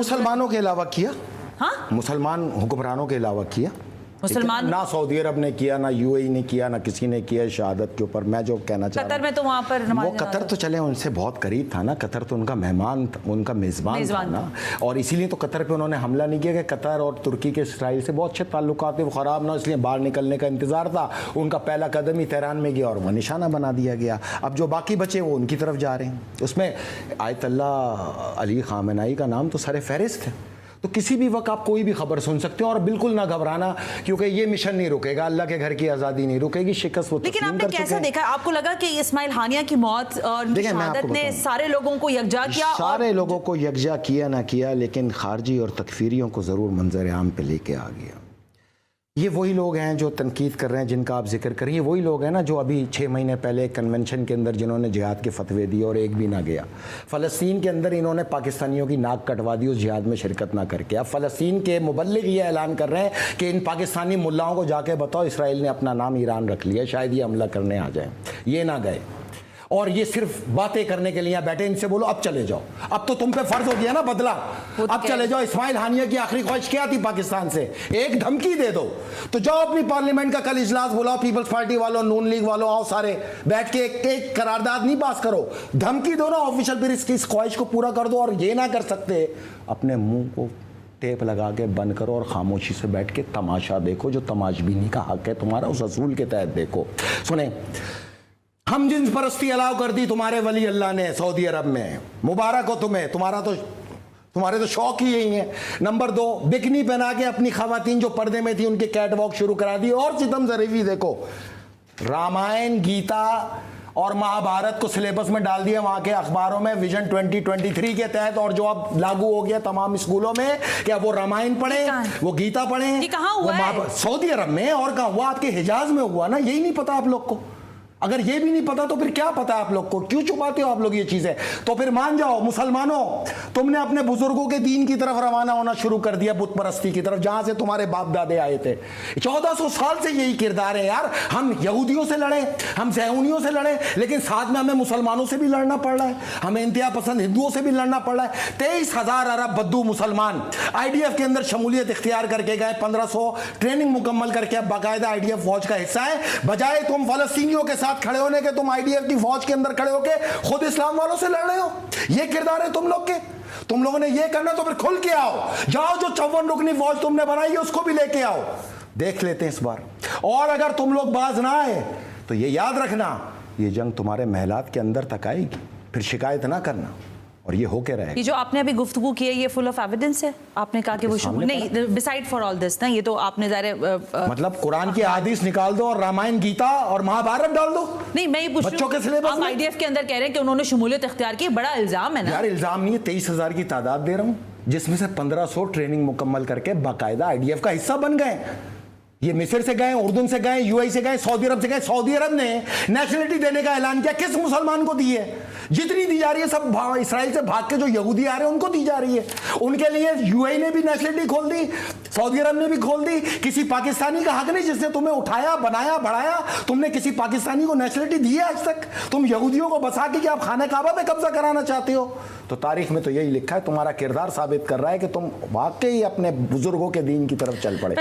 मुसलमानों के अलावा किया? हाँ, मुसलमान हुक्मरानों के अलावा किया? मुसलमान ना सऊदी अरब ने किया, ना यूएई ने किया, ना किसी ने किया शहादत के ऊपर। मैं जो कहना चाह रहा कतर में तो वहाँ पर वो कतर तो चले उनसे बहुत करीब था ना, कतर तो उनका मेहमान, उनका मेज़बान था ना, और इसीलिए तो कतर पे उन्होंने हमला नहीं किया कि कतर और तुर्की के इसराइल से बहुत अच्छे ताल्लुकात थे, वो ख़राब ना, इसलिए बाहर निकलने का इंतज़ार था। उनका पहला कदम ही तेहरान में गया और वह निशाना बना दिया गया। अब जो बाकी बचे वो उनकी तरफ जा रहे हैं। उसमें आयतुल्लाह अली ख़ामेनी का नाम तो सर फहरिस्त है। तो किसी भी वक्त आप कोई भी खबर सुन सकते हो, और बिल्कुल ना घबराना, क्योंकि ये मिशन नहीं रुकेगा, अल्लाह के घर की आज़ादी नहीं रुकेगी, शिकस्त वो लेकिन आपने कैसा देखा? आपको लगा कि इस्माइल हानिया की मौत और शहादत ने सारे लोगों को यकजा किया? सारे लोगों को यकजा किया ना किया, लेकिन खारजी और तकफीरियों को ज़रूर मंजर आम पे लेके आ गया। ये वही लोग हैं जो तनकीद कर रहे हैं, जिनका आप जिक्र करें, ये वही लोग हैं ना जो अभी 6 महीने पहले कन्वेंशन के अंदर जिन्होंने जिहाद के फतवे दिए और एक भी ना गया। फ़लस्तीन के अंदर इन्होंने पाकिस्तानियों की नाक कटवा दी उस जिहाद में शिरकत ना करके। अब फ़लस्तीन के मुबल्लिग ये ऐलान कर रहे हैं कि इन पाकिस्तानी मुल्लाओं को जाके बताओ इसराइल ने अपना नाम ईरान रख लिया, शायद ये हमला करने आ जाए। ये ना गए और ये सिर्फ बातें करने के लिए बैठे। इनसे बोलो अब चले जाओ, अब तो तुम पे फर्ज हो गया ना बदला, अब चले जाओ। इस्माइल हानिया की आखिरी ख्वाहिश क्या थी पाकिस्तान से? एक धमकी दे दो तो जाओ अपनी पार्लियामेंट का कल इजलास बुलाओ, पीपल्स पार्टी वालों, नून लीग वालों, आओ सारे बैठ के एक करारदाद नहीं पास करो, धमकी दो ना ऑफिशियल, फिर इसकी इस ख्वाहिश को पूरा कर दो। और ये ना कर सकते, अपने मुंह को टेप लगा के बंद करो और खामोशी से बैठ के तमाशा देखो, जो तमाशबीनी का हक है तुम्हारा, उस असूल के तहत देखो। सुने, हम जिन्स परस्ती अलाउ कर दी तुम्हारे वली अल्लाह ने सऊदी अरब में, मुबारक हो तुम्हें, तुम्हारे तो शौक ही यही है। नंबर 2, बिकनी पहना के अपनी खवातीन जो पर्दे में थी उनके कैट वॉक शुरू करा दी। और सितम ज़रीफ़ी देखो, रामायण, गीता और महाभारत को सिलेबस में डाल दिया वहाँ के अखबारों में विजन 2023 के तहत, और जो अब लागू हो गया तमाम स्कूलों में कि अब वो रामायण पढ़े, वो गीता पढ़े। कहाँ हुआ है? सऊदी अरब में। और कहाँ हुआ? आपके हिजाज में हुआ ना, यही नहीं पता आप लोग को। अगर ये भी नहीं पता तो फिर क्या पता आप लोग को? क्यों छुपाते हो आप लोग ये चीजें? तो फिर मान जाओ मुसलमानों, तुमने अपने बुजुर्गों के दीन की तरफ रवाना होना शुरू कर दिया, बुत परस्ती की तरफ, जहां से तुम्हारे बाप दादे आए थे। 1400 साल से यही किरदार है यार। हम यहूदियों से लड़े, हम ज़ैऊनियों से लड़े, लेकिन साथ में हमें मुसलमानों से भी लड़ना पड़ रहा है, हमें इंतहा पसंद हिंदुओं से भी लड़ना पड़ रहा है। 23,000 अरब बद्दू मुसलमान IDF के अंदर शमूलियत इख्तियार करके गए, 1500 ट्रेनिंग मुकम्मल करके अब बाकायदा IDF फौज का हिस्सा है। बजाय तुम फलस्तीनियों के साथ खड़े होने के, तुम IDF की फौज के अंदर खड़े होके खुद इस्लाम वालों से लड़ रहे हो। ये किरदार है तुम लोग के। तुम लोगों ने ये करना तो फिर खुल के आओ, जाओ जो 54 रुकनी फौज तुमने बनाई है उसको भी लेके आओ, देख लेते हैं इस बार। और अगर तुम लोग बाज ना आए तो ये याद रखना, ये जंग तुम्हारे महलात के अंदर तक आएगी, फिर शिकायत ना करना, और ये होके रहेगा। ये जो आपने अभी गुफ्तगू की है ये फुल ऑफ एविडेंस है? आपने कहा कि वो नहीं, बिसाइड फॉर ऑल दिस ना, ये तो आपने मतलब कुरान की हदीस निकाल दो और रामायण, गीता और महाभारत डाल दो। नहीं, मैं ये पूछ बच्चों के सिलेबस आप IDF के अंदर कह रहे हैं कि उन्होंने शमूलियत इख्तियार की, बड़ा इल्जाम है ना यार? इल्जाम नहीं है, 23,000 की तादाद दे रहा हूँ, जिसमें से 1500 ट्रेनिंग मुकम्मल करके बाकायदा IDF का हिस्सा बन गए। ये मिस्र से गए, उर्दून से गए, UAE से गए, सऊदी अरब से गए। सऊदी अरब ने नेशनलिटी देने का ऐलान किया, किस मुसलमान को दी है? जितनी दी जा रही है सब इसराइल से भाग के जो यहूदी आ रहे हैं उनको दी जा रही है। उनके लिए UAE ने भी नेशनलिटी खोल दी, सऊदी अरब ने भी खोल दी। किसी पाकिस्तानी का हक नहीं जिसने तुम्हें उठाया, बनाया, बढ़ाया। तुमने किसी पाकिस्तानी को नेशनलिटी दी है आज तक? तुम यहूदियों को बसा के कि आप खाना काबा पे कब्जा कराना चाहते हो? तो तारीख में तो यही लिखा है, तुम्हारा किरदार साबित कर रहा है कि तुम वाकई अपने बुजुर्गों के दीन की तरफ चल पड़े।